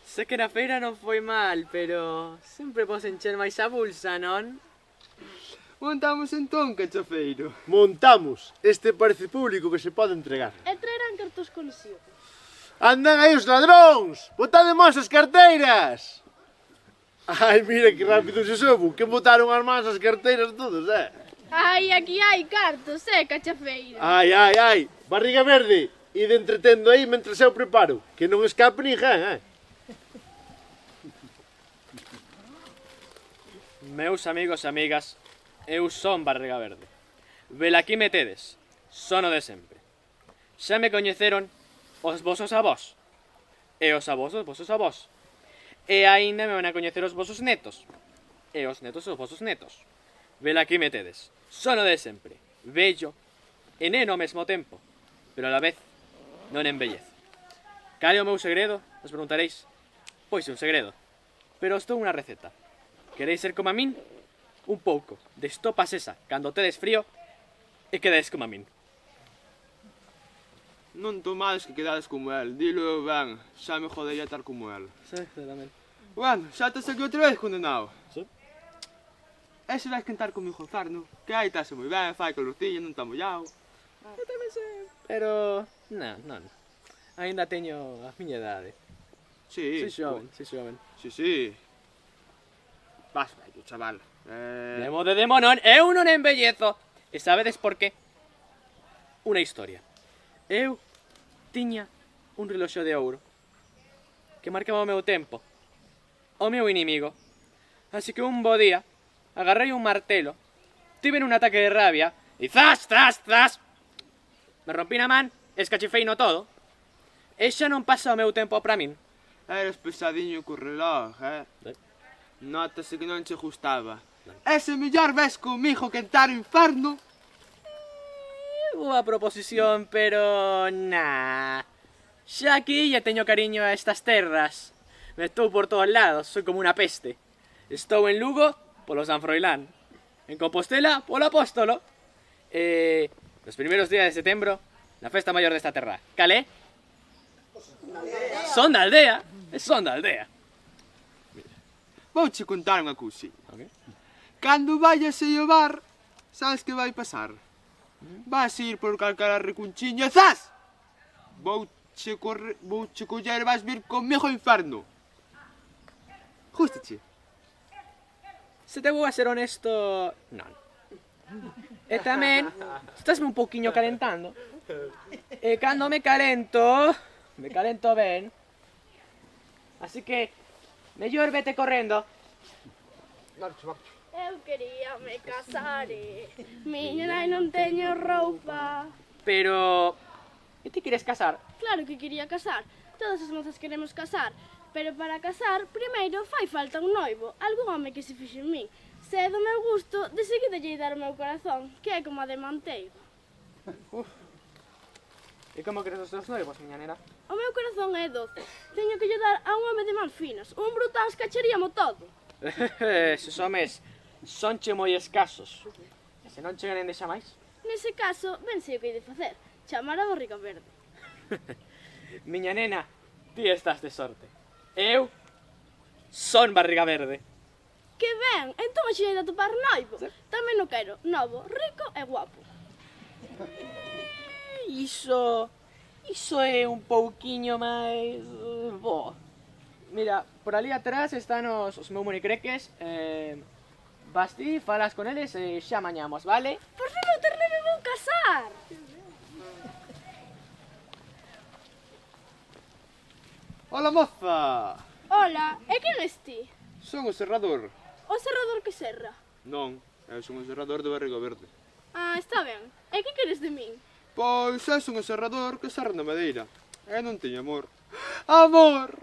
Sé que na feira non foi mal, pero sempre pos encher máis a bolsa, non? Montamos entón, cachafeiro. Montamos. Este parece público que se pode entregar. E traerán cartos consigo. Andan aí os ladróns! Botade máis as carteiras! Ai, mira que rápido se soubo, que botaron as mans as carteiras todos, Ai, aquí hai cartos, cachafeiro. Ai, barriga verde! Ide entretendo aí mentre eu preparo, que non escape ninguén, Meus amigos e amigas, eu son Barriga Verde. Velaquí me tedes, sono de sempre. Xa me coñeceron os vosos avós, e os avós os vosos avós. E aínda me van a coñecer os vosos netos, e os netos os vosos netos. Velaquí me tedes, sono de sempre, bello e neno ao mesmo tempo, pero a la vez non envellezo. Cal é o meu segredo? Os preguntaréis. Pois é un segredo, pero os dou unha receta. Queréis ser como a min? Un pouco de estopa sesa cando tedes frío e quedades como a min. Non tomades que quedades como el, dilo eu ben, xa me jodería estar como el. Sí, realmente. Bueno, xa estás aquí outra vez, condenado. Sí. E se vais cantar comigo ao farno, que aí estás moi ben, fai calorcillo, non está mollado. Eu tamén sei. Pero, non. Ainda teño a miña idade. Sí. Soy xoven. Sí. Vas, vello, chaval. Demo de demo non, eu non envellezo. E sabedes por qué? Unha historia. Eu tiña un reloxo de ouro que marcaba o meu tempo, o meu inimigo. Así que un bo día agarrei un martelo, tive un ataque de rabia e zas! Me rompí na man, escachifeino todo. E xa non pasa o meu tempo pra min. Eres pesadiño co reloj, Sí. Notase que non che gustaba. E se mellor ves comigo cantar o inferno? Boa proposición, pero nah. Xa aquí ya teño cariño a estas terras. Me estou por todos lados, soy como unha peste. Estou en Lugo polo San Froilán, en Compostela polo Apóstolo. Los primeros días de setembro, la festa maior desta terra. Calé? Son da aldea, son da aldea. Vouche contar unha cousiña. Okay. Cando vayas a bar, sabes que vai pasar? Vas ir por calcara recunchiña, zas! Vouche coller e vas vir comigo ao inferno. Jústache? Se te vou a ser honesto, non. E tamén, estásme un pouquiño calentando. E cando me calento ben. Así que, mellor vete correndo. Eu queríame casar, miña nai non teño roupa. Pero, e ti queres casar? Claro que quería casar, todas as mozas queremos casar. Pero para casar, primeiro fai falta un noivo, algún home que se fixe en min. Se é do meu gusto, de seguida lle dar o meu corazón, que é como a de manteiga. E como queres os teus noivos, miña nena? O meu corazón é doce, teño que lle dar a un home de mans finas, un brután escacharíamo todo. Eses homes sonche moi escasos. E se non chegan en deixa máis? Nese caso, ben sei o que hai de facer, chamar a Barriga Verde. Miña nena, ti estás de sorte. Eu son Barriga Verde. Que ben, entón xe de atopar noivo. Tamén o quero, novo, rico e guapo. Iso é un pouquiño máis... bo. Mira, por ali atrás están os meu monicreques. Vas ti, falas con eles e xa mañamos, vale? Por fin o terreno me vou casar. Hola, moza! Ola, e quen es ti? Son o serrador. O serrador que serra. Non, eu son o serrador de Barriga Verde. Ah, está ben. E que queres de min? Pois eu son o serrador que serra na madeira. E non teño amor. Amor!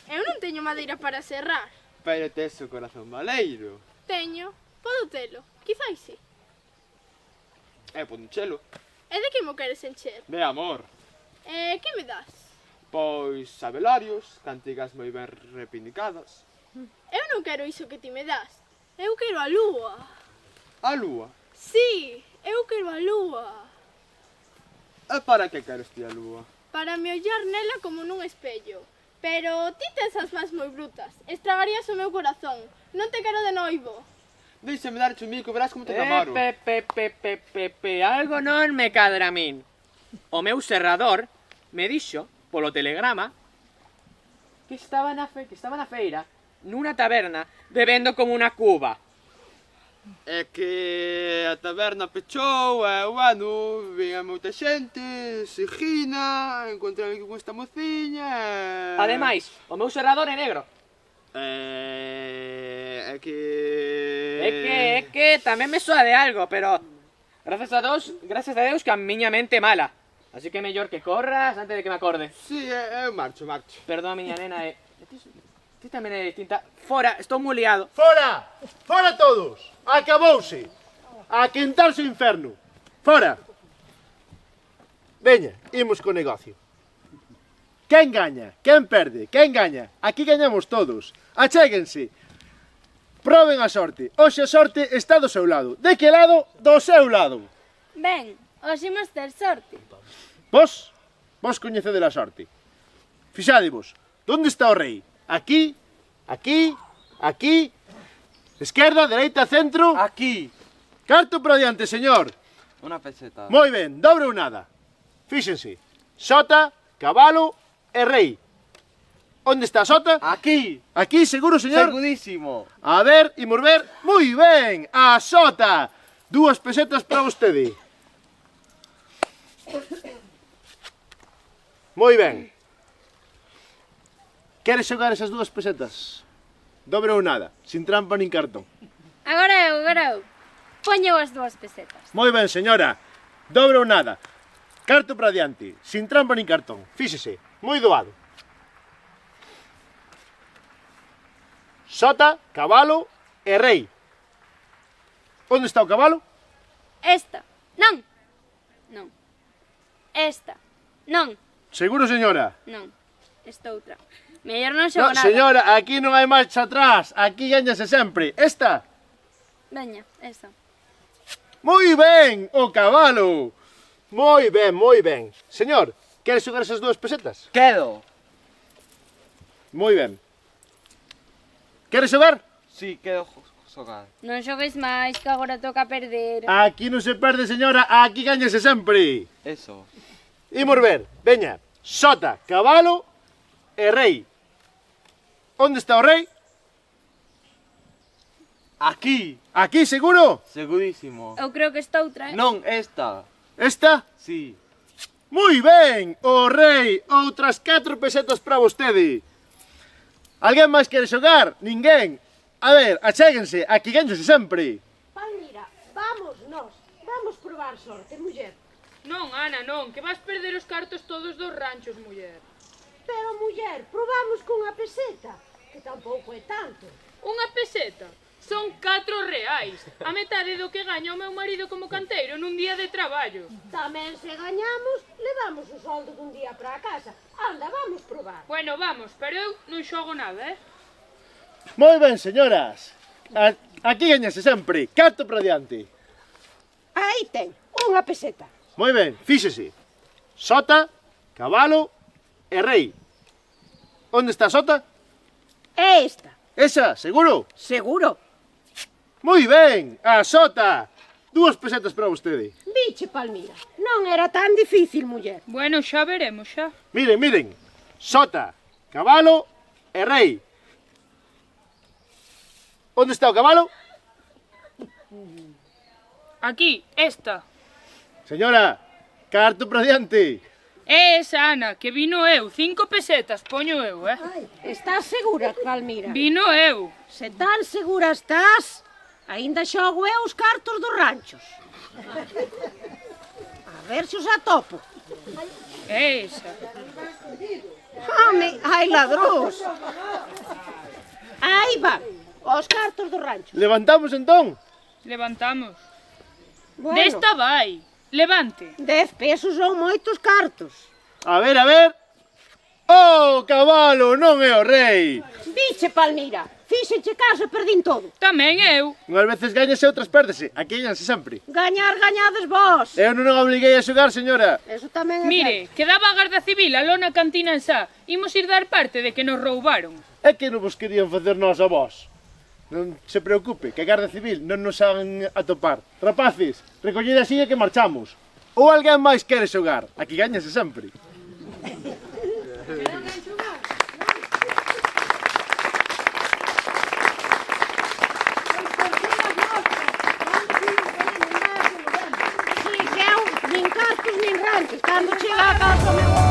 Eu non teño madeira para serrar. Pero tes o corazón baleiro. Teño. Podo telo. Quizais sí. E ponchelo. E de que mo queres encher? De amor. E que me das? Pois sabelarios, cantigas moi ben repinicadas. Eu non quero iso que ti me das. Eu quero a lúa. A lúa. Sí, eu quero a lúa. E para que queres ti a lúa? para me ollar nela como nun espello. Pero ti tes as mans moi brutas. Estragarías o meu corazón. Non te quero de noivo. Deixame dar un mico, verás como te namoro. Algo non me cadra a min. O meu serrador me dixo, polo telegrama, que estaba na feira, nunha taberna, bebendo como unha cuba. É que a taberna pechou e, bueno, vinha moita xente, Sigina, encontrei con esta mociña e... Ademais, o meu serrador é negro. É que... É que tamén me soa de algo, pero gracias a Deus que a miña mente é mala. Así que mellor que corras antes de que me acorde. Sí, eu marcho. Perdón, miña nena, ti tamén é distinta. Fora, estou moi liado. Fora! Fora todos! Acabouse! A quentarse o inferno! Fora! Veña, imos co negocio. Quen gaña? Quen perde? Quen gaña? Aquí gañamos todos. Achéguense. Proben a sorte. Hoxe a sorte está do seu lado. De que lado? Do seu lado. Ben, hoxe imos ter sorte. Vos coñecedes a sorte. Fixádevos, onde está o rei? Aquí, aquí, aquí, esquerda, dereita, centro. Aquí. Carto para diante, señor. Una peseta. Moi ben, dobre ou nada. Fíxense, sota, cabalo e rei. Onde está a sota? Aquí. Aquí, seguro, señor? Segudísimo. A ver, imos ver. Moi ben, a sota. 2 pesetas para vostede. Moi ben. Queres xogar esas 2 pesetas? Dobre ou nada, sin trampa nin cartón. Agora eu. Poño as 2 pesetas. Moi ben, señora. Dobre ou nada. Carto para diante, sin trampa nin cartón. Fíxese, moi doado. Sota, cabalo e rei. Onde está o cabalo? Esta. Non. Non. Esta. Non. Seguro, señora? Non. Esta outra. Mellor non xogo No, nada. señora, aquí non hai marcha atrás. Aquí gañase sempre. Esta? Veña, esa. Moi ben, o cabalo. Moi ben, moi ben. Señor, queres xogar esas 2 pesetas? Quedo. Moi ben. Queres xogar? Sí, quedo xogar. Non xogues máis, que agora toca perder. Aquí non se perde, señora. Aquí gañase sempre. Eso. Imos ver. Veña. Sota, cabalo e rei. Onde está o rei? Aquí. Aquí, seguro? Segudísimo. Eu creo que esta outra, Non, esta. Esta? Sí. Moi ben, o rei. Outras 4 pesetas para vostede. Alguén máis quere xogar? Ninguén. A ver, achéguense. Aquí gañase sempre. Palmira, vamos nós. Vamos probar sorte, muller. Non, Ana, non, que vas perder os cartos todos dos ranchos, muller. Pero, muller, probamos cunha peseta, que tampouco é tanto. Unha peseta? Son 4 reais. A metade do que gaña o meu marido como canteiro nun día de traballo. Tamén se gañamos, levamos o soldo dun día para a casa. Anda, vamos probar. Bueno, vamos, pero eu non xogo nada, Moi ben, señoras. Aquí gañase sempre. Carto para diante. Aí ten, unha peseta. Moi ben, fíxese. Sota, cabalo e rei. Onde está a sota? É esta. Esa, seguro? Seguro. Moi ben, a sota. 2 pesetas para vostede. Viche, Palmira, non era tan difícil, muller. Bueno, xa veremos, xa. Miren, miren. Sota, cabalo e rei. Onde está o cabalo? Aquí, esta. Señora, carto para diante. É esa, Ana, que vino eu. 5 pesetas, poño eu, Ai, estás segura, Palmira? Vino eu. Se tan segura estás, aínda xogo eu os cartos dos ranchos. A ver se os atopo. É esa. Home, hai ladrós. Aí van, os cartos do rancho. Levantamos entón. Levantamos. Bueno, Desta vai. Levante. 10 pesos son moitos cartos. A ver, a ver. Oh, cabalo, non é o rei. Viche, Palmira, fíxenche caso e perdín todo. Tamén eu. Unhas veces gañase, outras pérdese. Aquí gañanse sempre. Gañar, gañades vos. Eu non a obliguei a xogar, señora. Eso tamén é Mire, quedaba a Garda Civil aló na cantina en Sá. Imos ir dar parte de que nos roubaron. É que non vos querían facer nós a vos. Non se preocupe, que a Garda Civil non nos saben atopar. Rapaces, recolled a silla que marchamos. Ou alguén máis quere xogar. Aquí gañase sempre. Si, que eu nin cascos nin ranques. Cando chega a casa, meu